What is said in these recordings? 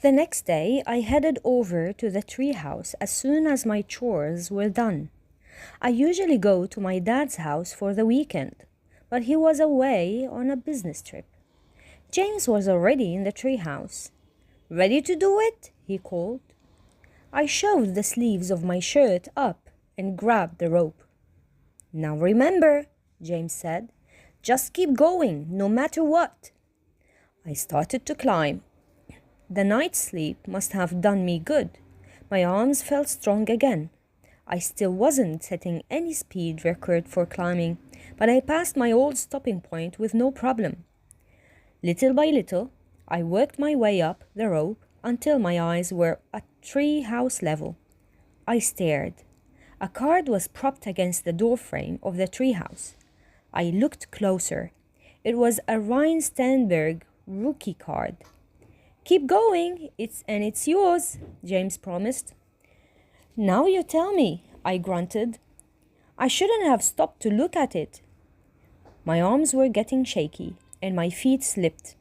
The next day, I headed over to the treehouse as soon as my chores were done. I usually go to my dad's house for the weekend, but he was away on a business trip. James was already in the treehouse. "Ready to do it?" he called. I shoved the sleeves of my shirt up and grabbed the rope. "Now remember," James said, "just keep going, no matter what." I started to climb. The night's sleep must have done me good. My arms felt strong again. I still wasn't setting any speed record for climbing, but I passed my old stopping point with no problem. Little by little, I worked my way up the rope until my eyes were at treehouse level. I stared. A card was propped against the doorframe of the treehouse. I looked closer. It was a Ryan Stanberg rookie card. "Keep going, it's yours," James promised. "Now you tell me," I grunted. "I shouldn't have stopped to look at it." My arms were getting shaky, and my feet slipped.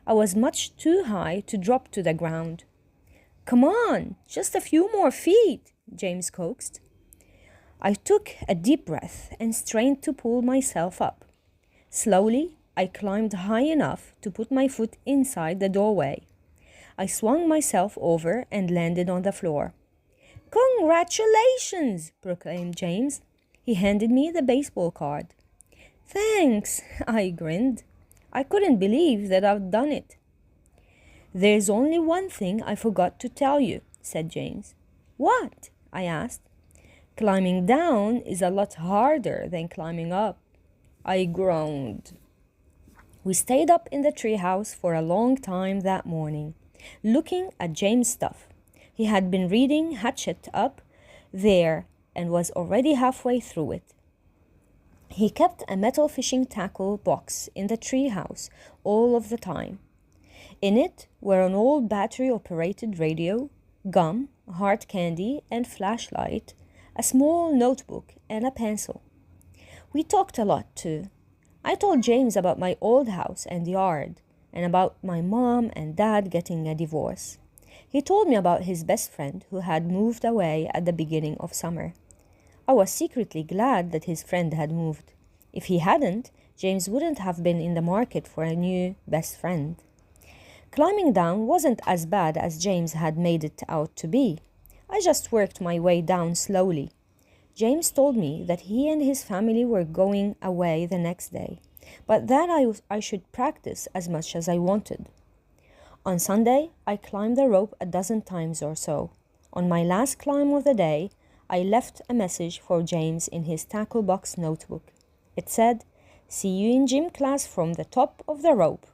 I was much too high to drop to the ground. "Come on, just a few more feet," James coaxed. I took a deep breath and strained to pull myself up. Slowly, I climbed high enough to put my foot inside the doorway. I swung myself over and landed on the floor. "Congratulations!" proclaimed James. He handed me the baseball card. "Thanks," I grinned. I couldn't believe that I'd done it. "There's only one thing I forgot to tell you," said James. "What?" I asked. "Climbing down is a lot harder than climbing up." I groaned. We stayed up in the treehouse for a long time that morning, looking at James' stuff. He had been reading Hatchet up there and was already halfway through it. He kept a metal fishing tackle box in the treehouse all of the time. In it were an old battery-operated radio, gum, hard candy, and flashlight, a small notebook, and a pencil. We talked a lot, too. I told James about my old house and yard, and about my mom and dad getting a divorce. He told me about his best friend who had moved away at the beginning of summer. I was secretly glad that his friend had moved. If he hadn't, James wouldn't have been in the market for a new best friend. Climbing down wasn't as bad as James had made it out to be. I just worked my way down slowly. James told me that he and his family were going away the next day, but that I should practice as much as I wanted. On Sunday, I climbed the rope a dozen times or so. On my last climb of the day, I left a message for James in his tackle box notebook. It said, "See you in gym class from the top of the rope."